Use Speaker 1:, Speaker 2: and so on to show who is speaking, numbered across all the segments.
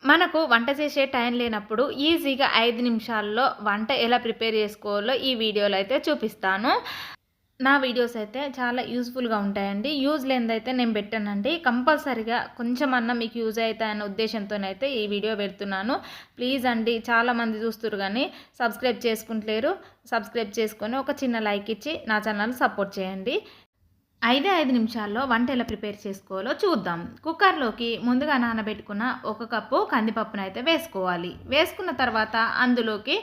Speaker 1: మనకు వంట చేసే టైం లేనప్పుడు ఈజీగా 5 నిమిషాల్లో వంట ఎలా ప్రిపేర్ చేసుకోవాలో ఈ వీడియోలో అయితే చూపిస్తాను. నా వీడియోస్ అయితే చాలా యూజ్‌ఫుల్‌గా ఉంటాయండి. యూజ్ లేనిదైతే నేను పెట్టానండి. కంపల్సరీగా కొంచెమన్నా మీకు యూజ్ అయితాయన్న ఉద్దేశంతోనైతే ఈ వీడియో పెడుతున్నాను. ప్లీజ్ అండి, చాలామంది చూస్తుర్రు కానీ సబ్స్క్రైబ్ చేసుకుంటలేరు. సబ్స్క్రైబ్ చేసుకొని ఒక చిన్న లైక్ ఇచ్చి నా ఛానల్‌ని సపోర్ట్ చేయండి. 5 నిమిషాల్లో వంట ఎలా ప్రిపేర్ చేసుకోవాలో చూద్దాం. కుక్కర్‌లోకి ముందుగా నానబెట్టుకున్న 1 కప్పు కందిపప్పునైతే వేసుకోవాలి. వేసుకున్న తర్వాత అందులోకి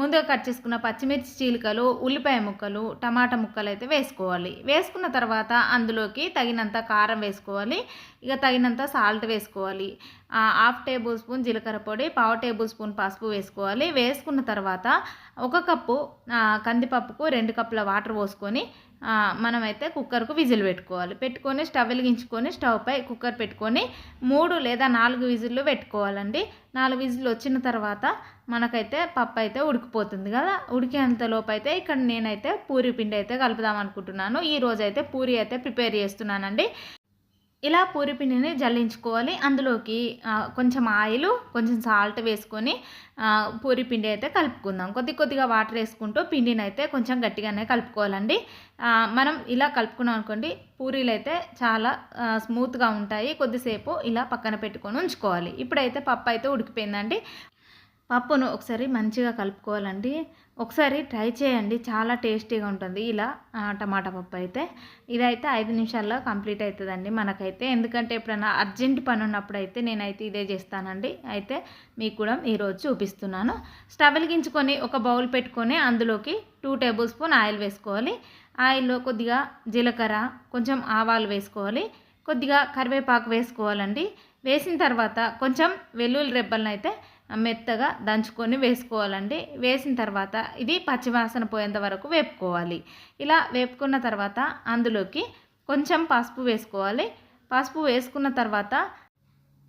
Speaker 1: ముందుగా కట్ చేసుకున్న పచ్చిమిర్చి చీలికలు, ఉల్లిపాయ ముక్కలు, టమాటా ముక్కలైతే వేసుకోవాలి. వేసుకున్న తర్వాత అందులోకి తగినంత కారం వేసుకోవాలి. తగినంత సాల్ట్ వేసుకోవాలి. 1/2 టేబుల్ స్పూన్ జీలకర్ర పొడి, 1/4 టేబుల్ స్పూన్ పసుపు వేసుకోవాలి. వేసుకున్న తర్వాత 1 కప్పు కందిపప్పుకు 2 కప్పుల వాటర్ పోసుకొని మనమైతే కుక్కర్కు విజిల్ పెట్టుకొని స్టవ్ వెలిగించుకొని స్టవ్ పై కుక్కర్ పెట్టుకొని 3 లేదా 4 విజిల్లు పెట్టుకోవాలండి. 4 విజిల్లు వచ్చిన తర్వాత మనకైతే పప్పు అయితే ఉడికిపోతుంది కదా. ఉడికేంతలోపు అయితే ఇక్కడ నేనైతే పూరి పిండి అయితే కలుపుదాం అనుకుంటున్నాను. ఈరోజైతే పూరి అయితే ప్రిపేర్ చేస్తున్నానండి. ఇలా పూరి పిండిని జల్లించుకోవాలి. అందులోకి కొంచెం ఆయిల్, కొంచెం సాల్ట్ వేసుకొని పూరి పిండి అయితే కలుపుకుందాం. కొద్దిగా వాటర్ వేసుకుంటూ పిండిని అయితే కొంచెం గట్టిగానే కలుపుకోవాలండి. మనం ఇలా కలుపుకున్నాం అనుకోండి, పూరీలు అయితే చాలా స్మూత్గా ఉంటాయి. కొద్దిసేపు ఇలా పక్కన పెట్టుకొని ఉంచుకోవాలి. ఇప్పుడైతే పప్పు అయితే ఉడికిపోయిందండి. పప్పును ఒకసారి మంచిగా కలుపుకోవాలండి. ఒకసారి ట్రై చేయండి, చాలా టేస్టీగా ఉంటుంది ఇలా టమాటా పప్పు అయితే. ఇదైతే 5 నిమిషాల్లో కంప్లీట్ అవుతుందండి మనకైతే. ఎందుకంటే ఎప్పుడైనా అర్జెంట్ పని ఉన్నప్పుడు అయితే నేనైతే ఇదే చేస్తానండి. అయితే మీకు కూడా ఈరోజు చూపిస్తున్నాను. స్టవ్ వెలిగించుకొని ఒక బౌల్ పెట్టుకొని అందులోకి 2 టేబుల్ స్పూన్ ఆయిల్ వేసుకోవాలి. ఆయిల్లో కొద్దిగా జీలకర్ర, కొంచెం ఆవాలు వేసుకోవాలి. కొద్దిగా కరివేపాకు వేసుకోవాలండి. వేసిన తర్వాత కొంచెం వెల్లుల్లి రెబ్బలను అయితే మెత్తగా దంచుకొని వేసుకోవాలండి. వేసిన తర్వాత ఇది పచ్చివాసన పోయేంత వరకు వేపుకోవాలి. ఇలా వేపుకున్న తర్వాత అందులోకి కొంచెం పసుపు వేసుకోవాలి. పసుపు వేసుకున్న తర్వాత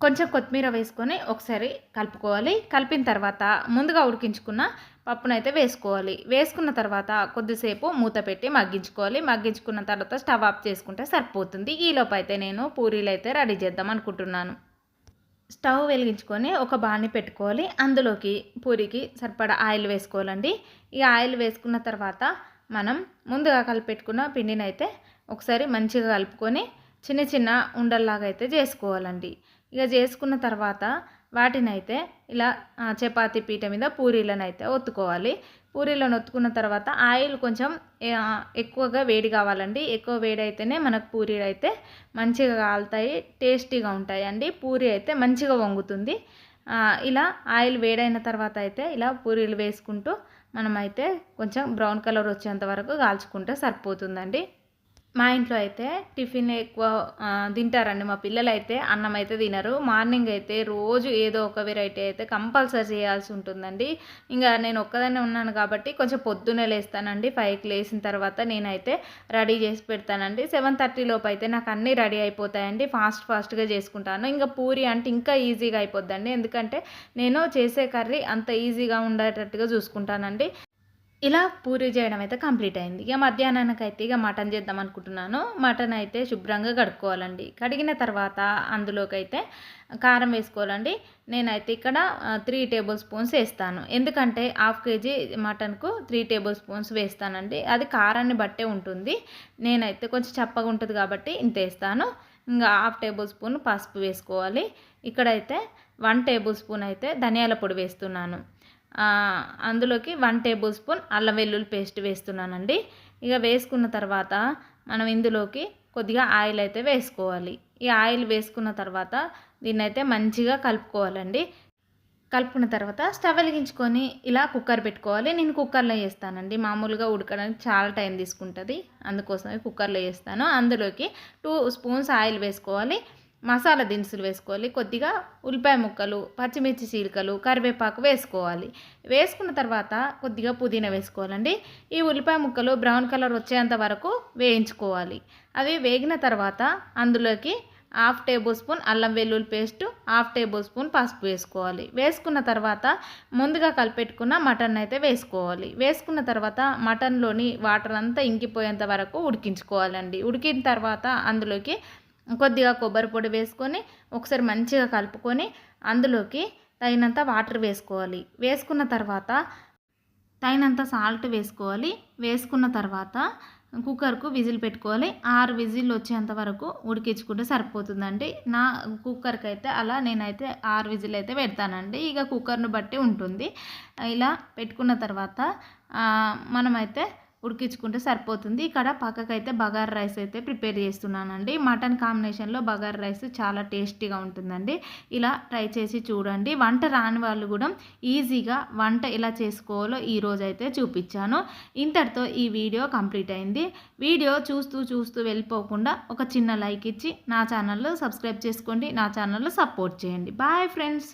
Speaker 1: కొంచెం కొత్తిమీర వేసుకొని ఒకసారి కలుపుకోవాలి. కలిపిన తర్వాత ముందుగా ఉడికించుకున్న పప్పునైతే వేసుకోవాలి. వేసుకున్న తర్వాత కొద్దిసేపు మూత పెట్టి మగ్గించుకోవాలి. మగ్గించుకున్న తర్వాత స్టవ్ ఆఫ్ చేసుకుంటే సరిపోతుంది. ఈలోపు అయితే నేను పూరీలు అయితే రెడీ చేద్దాం అనుకుంటున్నాను. స్టవ్ వెలిగించుకొని ఒక బాణీ పెట్టుకోవాలి. అందులోకి పూరికి సరిపడా ఆయిల్ వేసుకోవాలండి. ఈ ఆయిల్ వేసుకున్న తర్వాత మనం ముందుగా కలిపెట్టుకున్న పిండిని అయితే ఒకసారి మంచిగా కలుపుకొని చిన్న చిన్న ఉండల్లాగా అయితే చేసుకోవాలండి. చేసుకున్న తర్వాత వాటిని అయితే ఇలా చపాతీ పీట మీద పూరీలను అయితే ఒత్తుకోవాలి. పూరీలను ఒత్తుకున్న తర్వాత ఆయిల్ కొంచెం ఎక్కువగా వేడి కావాలండి. ఎక్కువ వేడి అయితేనే మనకు పూరీలు అయితే మంచిగా కాలుతాయి, టేస్టీగా ఉంటాయండి. పూరీ అయితే మంచిగా వంగుతుంది. ఇలా ఆయిల్ వేడైన తర్వాత అయితే ఇలా పూరీలు వేసుకుంటూ మనమైతే కొంచెం బ్రౌన్ కలర్ వచ్చేంత వరకు కాల్చుకుంటే సరిపోతుందండి. మా ఇంట్లో అయితే టిఫిన్ ఎక్కువ తింటారండి. మా పిల్లలు అయితే అన్నం అయితే తినరు. మార్నింగ్ అయితే రోజు ఏదో ఒక వెరైటీ అయితే కంపల్సరీ చేయాల్సి ఉంటుందండి. నేను ఒక్కదాన్నే ఉన్నాను కాబట్టి కొంచెం పొద్దున్నే లేస్తానండి. 5కి లేచిన తర్వాత నేనైతే రెడీ చేసి పెడతానండి. 7:30 లోపు అయితే నాకు అన్నీ రెడీ అయిపోతాయండి. ఫాస్ట్గా చేసుకుంటాను. పూరి అంటే ఇంకా ఈజీగా అయిపోద్దండి. ఎందుకంటే నేను చేసే కర్రీ అంత ఈజీగా ఉండేటట్టుగా చూసుకుంటానండి. ఇలా పూరి చేయడం అయితే కంప్లీట్ అయింది. మధ్యాహ్నానికైతే మటన్ చేద్దాం అనుకుంటున్నాను. మటన్ అయితే శుభ్రంగా కడుక్కోవాలండి. కడిగిన తర్వాత అందులోకి అయితే కారం వేసుకోవాలండి. నేనైతే ఇక్కడ 3 టేబుల్ స్పూన్స్ వేస్తాను. ఎందుకంటే 1/2 కేజీ మటన్కు 3 టేబుల్ స్పూన్స్ వేస్తానండి. అది కారాన్ని బట్టే ఉంటుంది. నేనైతే కొంచెం చప్పగా ఉంటుంది కాబట్టి ఇంత వేస్తాను. 1/2 టేబుల్ స్పూన్ పసుపు వేసుకోవాలి. ఇక్కడైతే 1 టేబుల్ స్పూన్ అయితే ధనియాల పొడి వేస్తున్నాను. అందులోకి 1 టేబుల్ స్పూన్ అల్లం వెల్లుల్లి పేస్ట్ వేస్తున్నానండి. వేసుకున్న తర్వాత మనం ఇందులోకి కొద్దిగా ఆయిల్ అయితే వేసుకోవాలి. ఈ ఆయిల్ వేసుకున్న తర్వాత దీన్ని అయితే మంచిగా కలుపుకోవాలండి. కలుపుకున్న తర్వాత స్టవ్ వెలిగించుకొని ఇలా కుక్కర్ పెట్టుకోవాలి. నేను కుక్కర్లో చేస్తానండి. మామూలుగా ఉడకడానికి చాలా టైం తీసుకుంటుంది, అందుకోసమే కుక్కర్లో చేస్తాను. అందులోకి 2 స్పూన్స్ ఆయిల్ వేసుకోవాలి. మసాలా దినుసులు వేసుకోవాలి. కొద్దిగా ఉల్లిపాయ ముక్కలు, పచ్చిమిర్చి చీలికలు, కరివేపాకు వేసుకోవాలి. వేసుకున్న తర్వాత కొద్దిగా పుదీనా వేసుకోవాలండి. ఈ ఉల్లిపాయ ముక్కలు బ్రౌన్ కలర్ వచ్చేంత వరకు వేయించుకోవాలి. అవి వేగిన తర్వాత అందులోకి 1/2 టేబుల్ స్పూన్ అల్లం వెల్లుల్లి పేస్ట్, 1/2 టేబుల్ స్పూన్ పసుపు వేసుకోవాలి. వేసుకున్న తర్వాత ముందుగా కలిపెట్టుకున్న మటన్ అయితే వేసుకోవాలి. వేసుకున్న తర్వాత మటన్లోని వాటర్ అంతా ఇంకిపోయేంత వరకు ఉడికించుకోవాలండి. ఉడికిన తర్వాత అందులోకి కొద్దిగా కొబ్బరి పొడి వేసుకొని ఒకసారి మంచిగా కలుపుకొని అందులోకి తగినంత వాటర్ వేసుకోవాలి. వేసుకున్న తర్వాత తగినంత సాల్ట్ వేసుకోవాలి. వేసుకున్న తర్వాత కుక్కర్కు విజిల్ పెట్టుకోవాలి. 6 విజిల్ వచ్చేంత వరకు ఉడికించుకుంటే సరిపోతుందండి. నా కుక్కర్కి అయితే అలా నేనైతే 6 విజిల్ అయితే పెడతానండి. ఇక కుక్కర్ను బట్టి ఉంటుంది. ఇలా పెట్టుకున్న తర్వాత మనమైతే ఉడికించుకుంటే సరిపోతుంది. ఇక్కడ పక్కకైతే బగారా రైస్ అయితే ప్రిపేర్ చేస్తున్నానండి. మటన్ కాంబినేషన్లో బగారా రైస్ చాలా టేస్టీగా ఉంటుందండి. ఇలా ట్రై చేసి చూడండి. వంట రాని వాళ్ళు కూడా ఈజీగా వంట ఎలా చేసుకోవాలో ఈరోజు అయితే చూపించాను. ఇంతటితో ఈ వీడియో కంప్లీట్ అయింది. వీడియో చూస్తూ వెళ్ళిపోకుండా ఒక చిన్న లైక్ ఇచ్చి నా ఛానల్లో సబ్స్క్రైబ్ చేసుకోండి. నా ఛానల్లో సపోర్ట్ చేయండి. Bye friends.